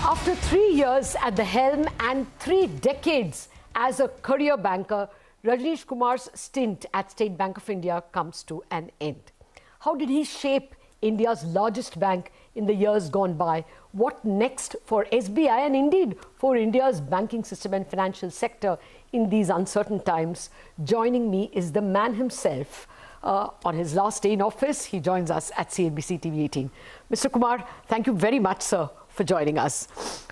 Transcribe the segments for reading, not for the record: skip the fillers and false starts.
After 3 years at the helm and 3 decades as a career banker, Rajnish Kumar's stint at State Bank of India comes to an end. How did he shape India's largest bank in the years gone by? What next for SBI and indeed for India's banking system and financial sector in these uncertain times? Joining me is the man himself. On his last day in office, he joins us at CNBC TV 18. Mr. Kumar, thank you very much, sir, for joining us.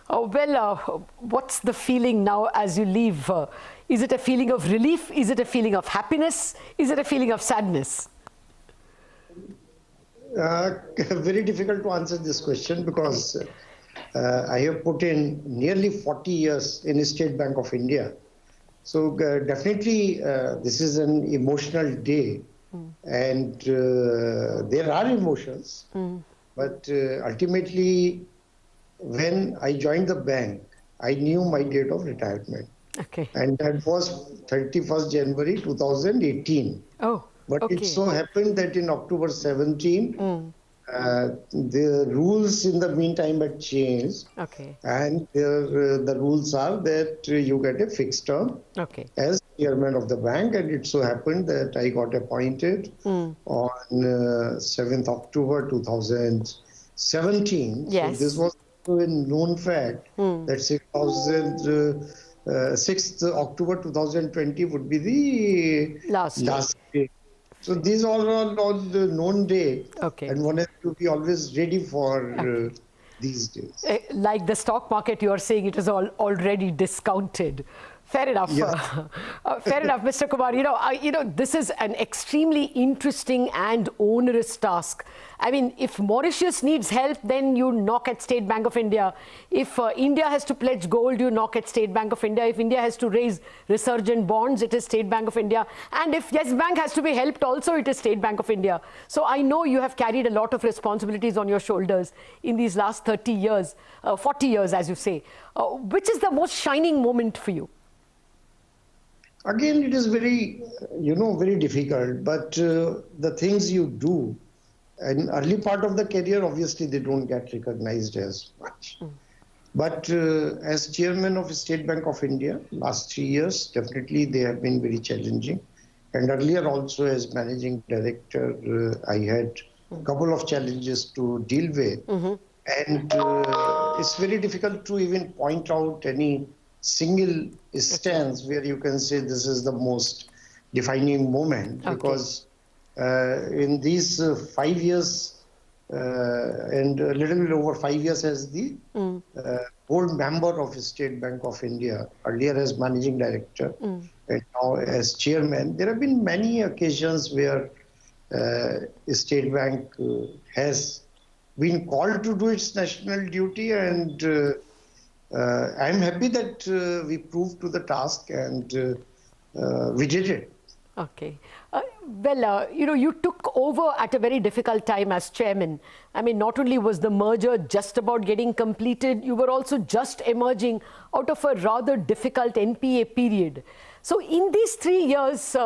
What's the feeling now as you leave? Is it a feeling of relief? Is it a feeling of happiness? Is it a feeling of sadness? Very difficult to answer this question because I have put in nearly 40 years in State Bank of India. So definitely this is an emotional day. And there are emotions, but ultimately, when I joined the bank, I knew my date of retirement. Okay. And that was 31st January 2018. Oh, but okay. It so happened that in October 17, the rules in the meantime had changed. Okay. And the rules are that you get a fixed term as chairman of the bank. And it so happened that I got appointed on 7th October 2017. Yes. So this was a known fact that 6th October 2020 would be the last day. So these are all the known dates, and one has to be always ready for these days. Like the stock market, you are saying it is already discounted. Fair enough. Yes. Fair enough, Mr. Kumar. This is an extremely interesting and onerous task. I mean, if Mauritius needs help, then you knock at State Bank of India. If India has to pledge gold, you knock at State Bank of India. If India has to raise resurgent bonds, it is State Bank of India. And if Yes Bank has to be helped also, it is State Bank of India. So I know you have carried a lot of responsibilities on your shoulders in these last 30 years, 40 years, as you say. Which is the most shining moment for you? Again, it is very, very difficult. But the things you do, in early part of the career, obviously, they don't get recognized as much. But as chairman of State Bank of India, last 3 years, definitely they have been very challenging. And earlier also as managing director, I had a couple of challenges to deal with. And it's very difficult to even point out any single stance where you can say this is the most defining moment, because in these 5 years and a little bit over 5 years as the board member of State Bank of India, earlier as managing director and now as chairman, there have been many occasions where State Bank has been called to do its national duty, and I'm happy that we proved to the task and we did it. Okay. You took over at a very difficult time as chairman. I mean, not only was the merger just about getting completed, you were also just emerging out of a rather difficult NPA period. So in these 3 years,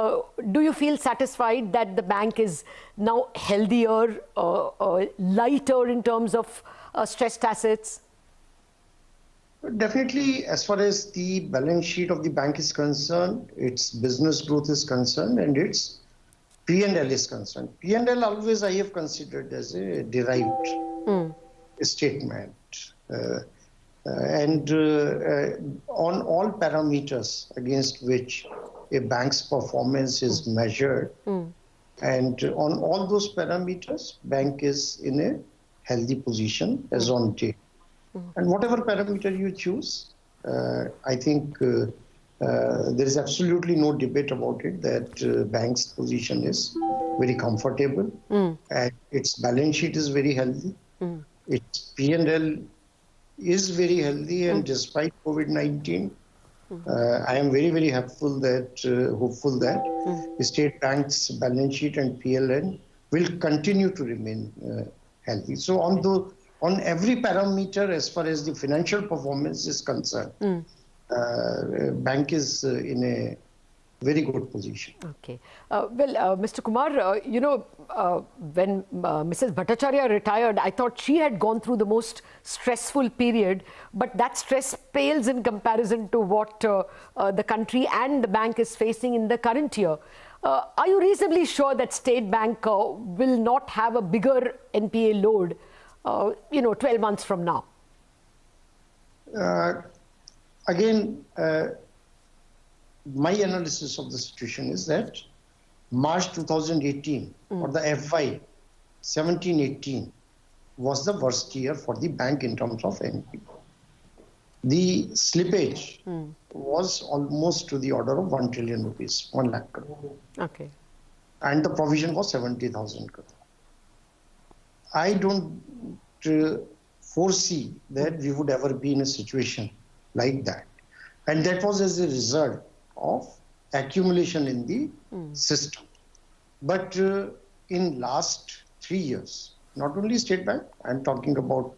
do you feel satisfied that the bank is now healthier, lighter in terms of stressed assets? Definitely, as far as the balance sheet of the bank is concerned, its business growth is concerned, and its P&L is concerned. P&L always I have considered as a derived statement. And on all parameters against which a bank's performance is measured, and on all those parameters, bank is in a healthy position as on date. And whatever parameter you choose, I think there is absolutely no debate about it that bank's position is very comfortable and its balance sheet is very healthy. Its P&L is very healthy, and despite COVID-19, I am very, very hopeful that the State Bank's balance sheet and PLN will continue to remain healthy. So on every parameter, as far as the financial performance is concerned, bank is in a very good position. Okay. Mr. Kumar, when Mrs. Bhattacharya retired, I thought she had gone through the most stressful period, but that stress pales in comparison to what the country and the bank is facing in the current year. Are you reasonably sure that State Bank will not have a bigger NPA load, 12 months from now? Again, my analysis of the situation is that March 2018 or the FY 17-18 was the worst year for the bank in terms of NPA. The slippage was almost to the order of 1 trillion rupees, 1 lakh crore. Okay. And the provision was 70,000 crore. I don't foresee that we would ever be in a situation like that. And that was as a result of accumulation in the system. But in last 3 years, not only State Bank, I'm talking about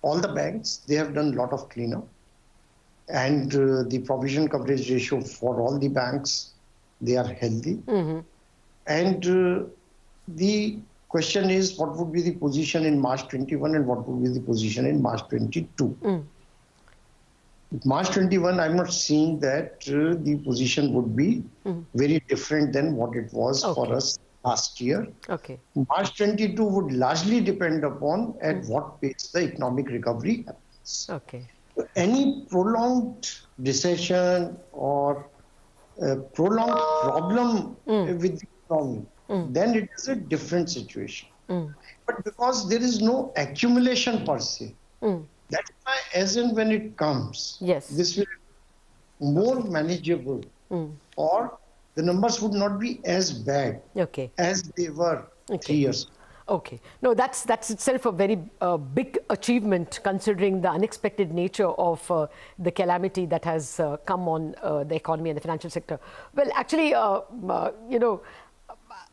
all the banks, they have done a lot of cleanup. And the provision coverage ratio for all the banks, they are healthy. And the question is, what would be the position in March 21 and what would be the position in March 22? March 21, I'm not seeing that the position would be very different than what it was for us last year. Okay. March 22 would largely depend upon at what pace the economic recovery happens. Okay. Any prolonged recession or prolonged problem with the economy, then it is a different situation. But because there is no accumulation per se, that's why as and when it comes, this will be more manageable or the numbers would not be as bad as they were 3 years ago. Okay. No, that's itself a very big achievement considering the unexpected nature of the calamity that has come on the economy and the financial sector. Well, actually,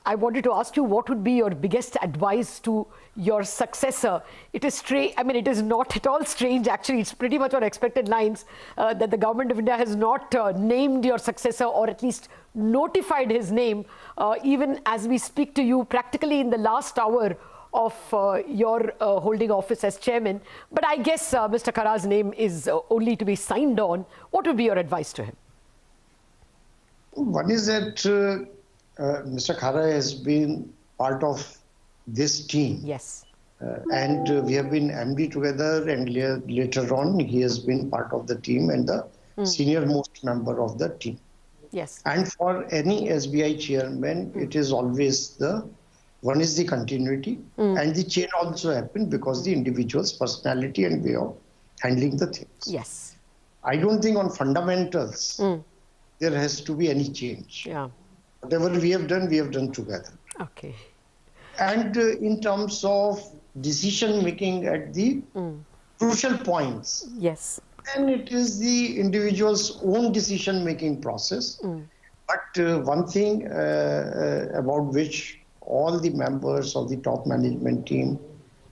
I wanted to ask you what would be your biggest advice to your successor. It is strange. I mean, it is not at all strange. Actually, it's pretty much on expected lines that the government of India has not named your successor or at least notified his name, even as we speak to you practically in the last hour of your holding office as chairman. But I guess Mr. Khara's name is only to be signed on. What would be your advice to him? One is that Mr. Khara has been part of this team. Yes. And we have been MD together, and later on he has been part of the team and the senior most member of the team. Yes. And for any SBI chairman, it is always one is the continuity, and the change also happened because the individual's personality and way of handling the things. Yes. I don't think on fundamentals there has to be any change. Yeah. Whatever we have done together. Okay. And in terms of decision making at the crucial points, yes, then it is the individual's own decision making process. But one thing about which all the members of the top management team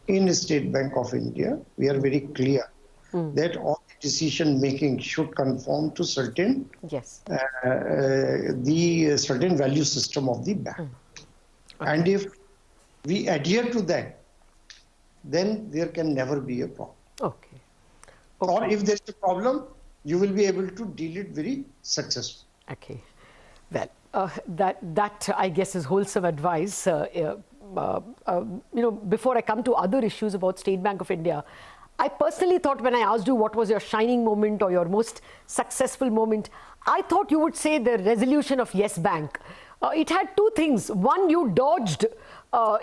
in State Bank of India, we are very clear that all decision making should conform to certain the certain value system of the bank. And if we adhere to that, then there can never be a problem. Okay. Or if there's a problem, you will be able to deal it very successfully. Okay. Well, that I guess is wholesome advice. Before I come to other issues about State Bank of India, I personally thought when I asked you what was your shining moment or your most successful moment, I thought you would say the resolution of Yes Bank. It had two things. One, you dodged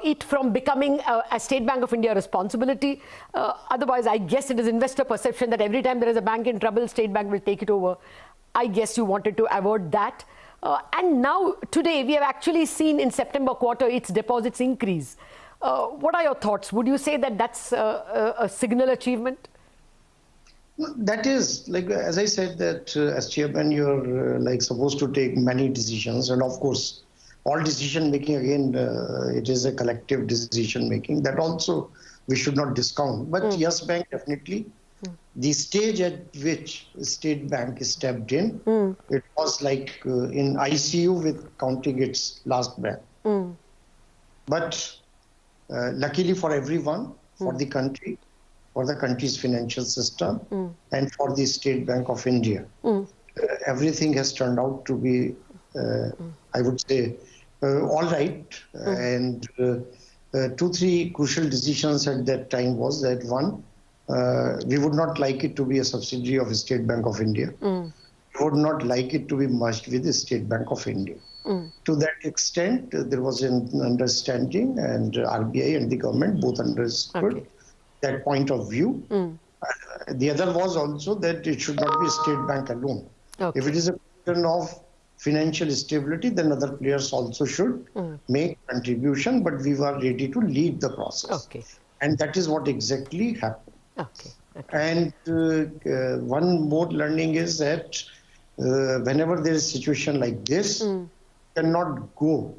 it from becoming a State Bank of India responsibility. Otherwise, I guess it is investor perception that every time there is a bank in trouble, State Bank will take it over. I guess you wanted to avoid that. And now, today, we have actually seen in September quarter its deposits increase. What are your thoughts? Would you say that that's a signal achievement? That is, like, as I said, that as chairman, you're supposed to take many decisions. And of course, all decision making, again, it is a collective decision making. That also we should not discount. But Yes Bank definitely the stage at which State Bank stepped in, it was like in ICU with counting its last breath. But luckily for everyone, for the country, for the country's financial system, and for the State Bank of India, everything has turned out to be, I would say, all right. And 2-3 crucial decisions at that time was that one, we would not like it to be a subsidiary of State Bank of India. We would not like it to be merged with the State Bank of India. To that extent, there was an understanding, and RBI and the government both understood that point of view. The other was also that it should not be a State Bank alone. If it is a question of financial stability, then other players also should make contribution, but we were ready to lead the process. And that is what exactly happened. And one more learning is that whenever there is a situation like this, cannot go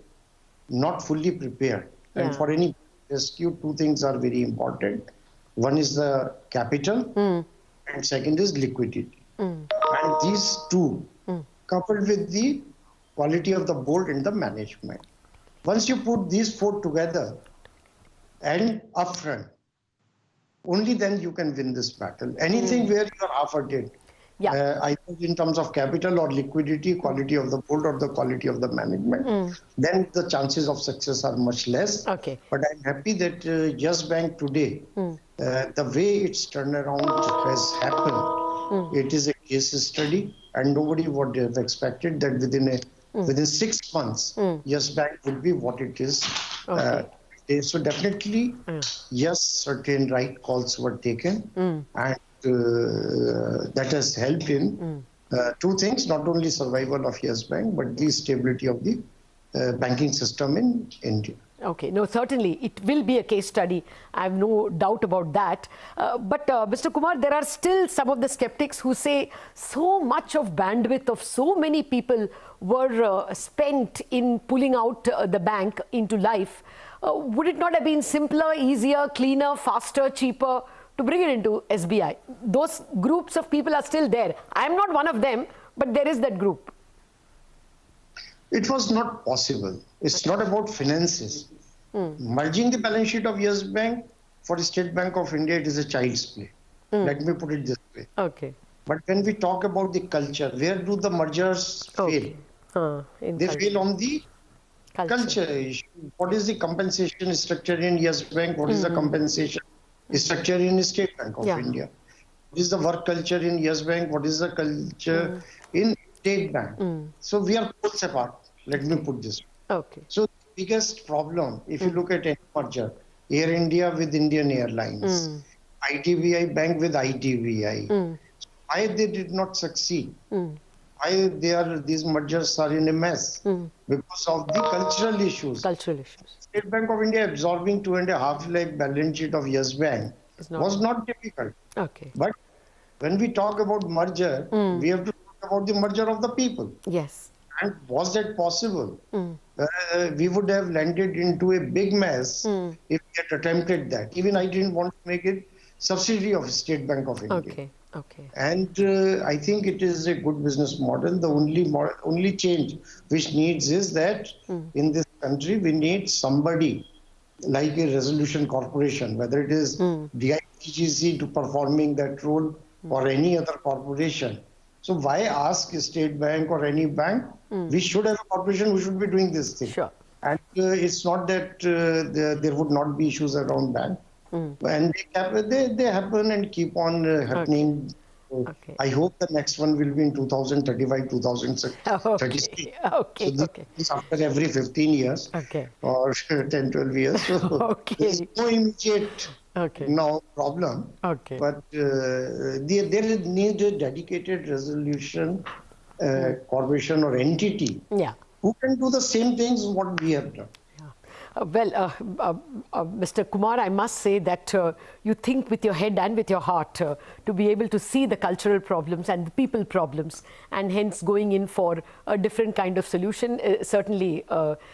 not fully prepared. And for any rescue, 2 things are very important. One is the capital, and second is liquidity. And these 2, coupled with the quality of the board and the management. Once you put these 4 together and upfront, only then you can win this battle. Anything where you are half-hearted, either in terms of capital or liquidity, quality of the board or the quality of the management, then the chances of success are much less. But I'm happy that Yes Bank today, the way its turnaround has happened, it is a case study, and nobody would have expected that within 6 months, Yes Bank would be what it is. So definitely, yes, certain right calls were taken, and that has helped in 2 things, not only survival of Yes Bank, but the stability of the banking system in India. No, certainly it will be a case study. I have no doubt about that. But Mr. Kumar, there are still some of the skeptics who say so much of bandwidth of so many people were spent in pulling out the bank into life. Would it not have been simpler, easier, cleaner, faster, cheaper to bring it into SBI? Those groups of people are still there. I am not one of them, but there is that group. It was not possible. It's not about finances. Merging the balance sheet of Yes Bank for the State Bank of India, it is a child's play. Let me put it this way. But when we talk about the culture, where do the mergers fail? They fail on the culture issue. What is the compensation structure in Yes Bank? What is the compensation structure in State Bank of India? What is the work culture in Yes Bank? What is the culture in State Bank? So we are poles apart. Let me put this. So the biggest problem, if you look at any merger, Air India with Indian Airlines, IDBI Bank with IDBI, why they did not succeed? Why these mergers are in a mess? Because of the cultural issues. State Bank of India absorbing 2.5 lakh balance sheet of Yes Bank was not difficult. But when we talk about merger, we have to talk about the merger of the people. And was that possible? We would have landed into a big mess if we had attempted that. Even I didn't want to make it subsidiary of State Bank of India. And I think it is a good business model. The only change which needs is that in this country we need somebody like a resolution corporation, whether it is DICGC to performing that role or any other corporation. So why ask a State Bank or any bank? We should have a corporation who should be doing this thing. And it's not that there would not be issues around bank. And they happen and keep on happening. I hope the next one will be in 2035, 2036. So this after every 15 years or 10, 12 years. So there's no immediate now problem. But there needs a dedicated resolution corporation or entity who can do the same things what we have done. Mr. Kumar, I must say that you think with your head and with your heart to be able to see the cultural problems and the people problems, and hence going in for a different kind of solution, certainly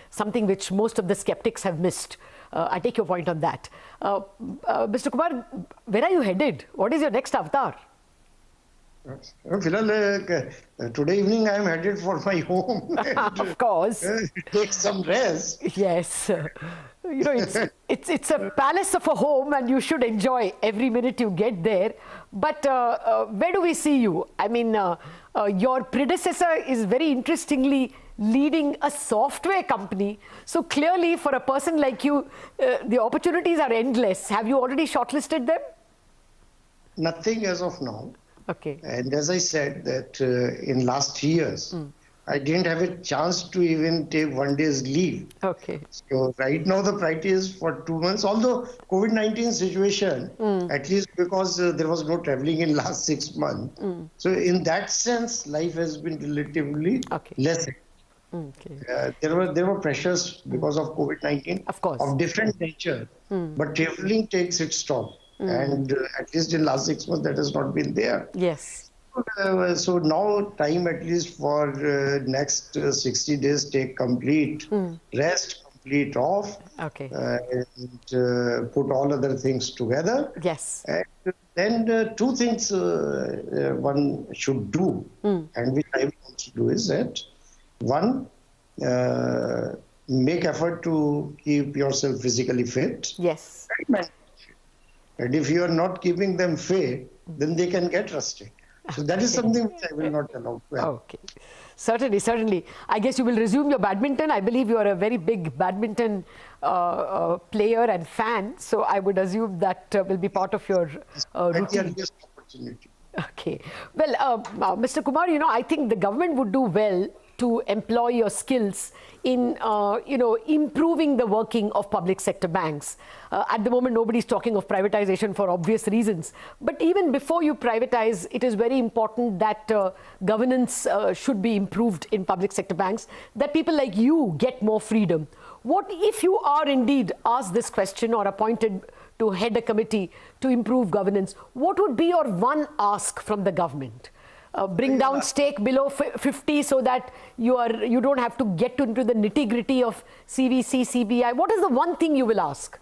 something which most of the skeptics have missed. I take your point on that. Mr. Kumar, where are you headed? What is your next avatar? Today evening I am headed for my home. Of course. Take some rest. Yes. You know, it's a palace of a home, and you should enjoy every minute you get there. But where do we see you? I mean, your predecessor is very interestingly leading a software company. So clearly, for a person like you, the opportunities are endless. Have you already shortlisted them? Nothing as of now. Okay. And as I said that in last 3 years, I didn't have a chance to even take 1 day's leave. Okay. So right now the priority is for 2 months. Although COVID-19 situation, at least because there was no traveling in last 6 months. So in that sense, life has been relatively less. Okay. There were pressures because of COVID-19 Of course. of different nature, but traveling takes its toll. And at least in last 6 months that has not been there. Yes. So now time at least for next 60 days take complete rest, complete off, Okay. and put all other things together. Yes. And then 2 things one should do, and which I will also do is that one, make effort to keep yourself physically fit. Yes. And if you are not keeping them fit, then they can get rusted. So that is something which I will not allow. Okay. Certainly, certainly. I guess you will resume your badminton. I believe you are a very big badminton player and fan. So I would assume that will be part of your routine. Opportunity. Okay. Well, Mr. Kumar, you know, I think the government would do well to employ your skills in, improving the working of public sector banks. At the moment, nobody's talking of privatization for obvious reasons. But even before you privatize, it is very important that governance should be improved in public sector banks, that people like you get more freedom. What if you are indeed asked this question or appointed to head a committee to improve governance, what would be your one ask from the government? Bring down stake below 50 so that you don't have to get into the nitty-gritty of CVC, CBI. What is the one thing you will ask?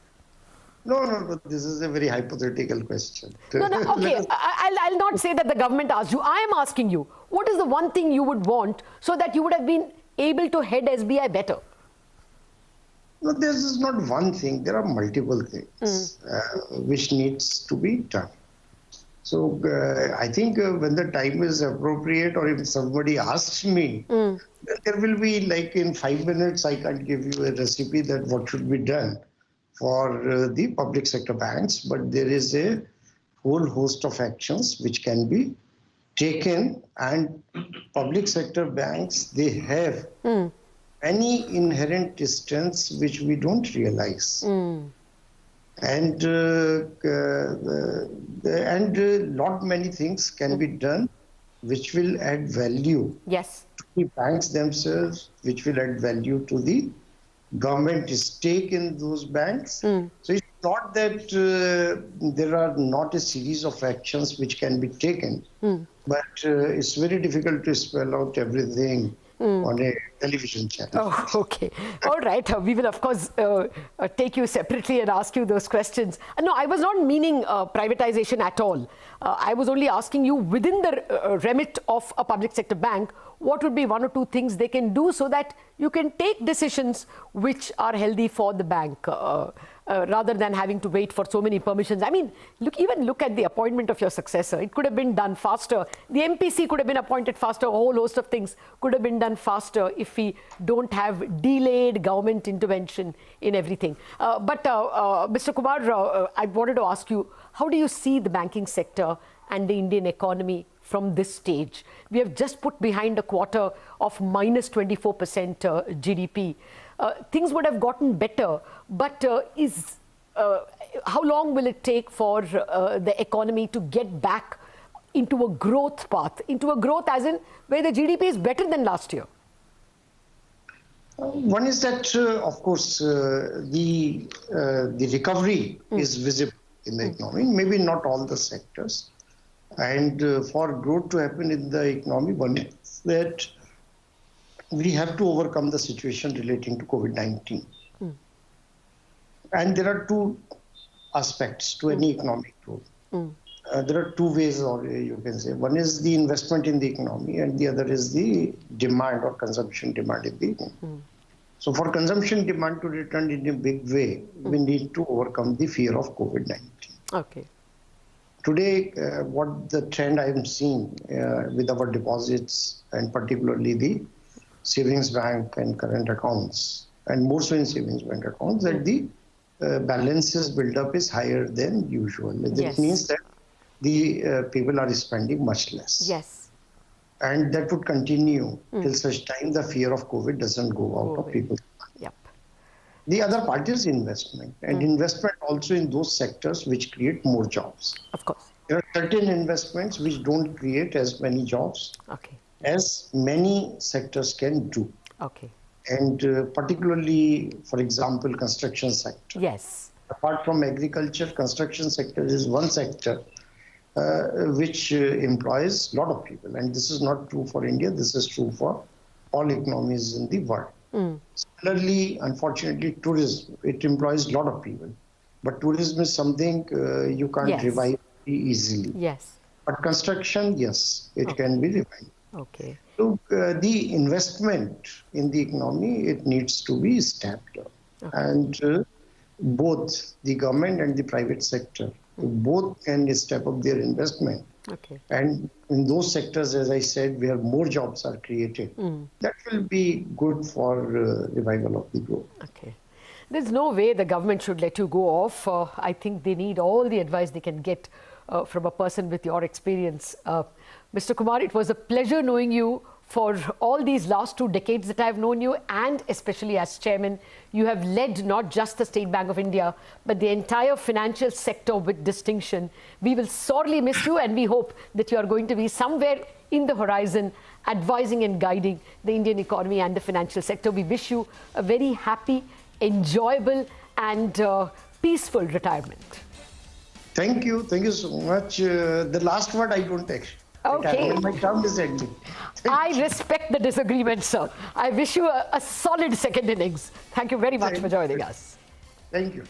No. This is a very hypothetical question. No. Okay. I'll not say that the government asked you. I am asking you. What is the one thing you would want so that you would have been able to head SBI better? No, this is not one thing. There are multiple things which needs to be done. So I think when the time is appropriate, or if somebody asks me, then there will be, like, in 5 minutes, I can't give you a recipe that what should be done for the public sector banks. But there is a whole host of actions which can be taken, and public sector banks, they have any inherent strengths which we don't realize. And lot many things can be done which will add value to the banks themselves, which will add value to the government stake in those banks. So it's not that there are not a series of actions which can be taken, but it's very difficult to spell out everything on a television channel. Oh, okay. All right. We will, of course, take you separately and ask you those questions. No, I was not meaning privatization at all. I was only asking you, within the remit of a public sector bank, what would be 1 or 2 things they can do so that you can take decisions which are healthy for the bank, rather than having to wait for so many permissions. I mean, look at the appointment of your successor. It could have been done faster. The MPC could have been appointed faster. A whole host of things could have been done faster if we don't have delayed government intervention in everything. But Mr. Kumar, I wanted to ask you, how do you see the banking sector and the Indian economy from this stage? We have just put behind a quarter of minus 24% GDP. Things would have gotten better, but how long will it take for the economy to get back into a growth path, into a growth as in where the GDP is better than last year? One is that, of course, the recovery is visible in the economy, maybe not all the sectors. And for growth to happen in the economy, one is that we have to overcome the situation relating to COVID-19. And there are two aspects to any economic growth. There are two ways, or you can say. One is the investment in the economy, and the other is the demand or consumption demand in the economy. So for consumption demand to return in a big way, we need to overcome the fear of COVID-19. Okay. Today, what the trend I am seeing with our deposits, and particularly the savings bank and current accounts, and more so in savings bank accounts, that the balances build-up is higher than usual. That means that the people are spending much less. Yes. And that would continue till such time the fear of COVID doesn't go out of people's mind. Yep. The other part is investment, and investment also in those sectors which create more jobs. Of course. There are certain investments which don't create as many jobs as many sectors can do. Okay. And particularly, for example, construction sector. Yes. Apart from agriculture, construction sector is one sector which employs a lot of people. And this is not true for India. This is true for all economies in the world. Similarly, unfortunately, tourism, it employs a lot of people. But tourism is something you can't revive easily. Yes. But construction, yes, it can be revived. Okay. So the investment in the economy, it needs to be stepped up. And both the government and the private sector, both can step up their investment. Okay. And in those sectors, as I said, where more jobs are created, that will be good for revival of the growth. Okay. There's no way the government should let you go off. I think they need all the advice they can get from a person with your experience. Mr. Kumar, it was a pleasure knowing you for all these last 2 decades that I've known you, and especially as chairman. You have led not just the State Bank of India, but the entire financial sector with distinction. We will sorely miss you, and we hope that you are going to be somewhere in the horizon, advising and guiding the Indian economy and the financial sector. We wish you a very happy, enjoyable and peaceful retirement. Thank you. Thank you so much. The last word I don't take. Okay. My term is ending. I respect the disagreement, sir. I wish you a solid second innings. Thank you very much for joining us. Thank you.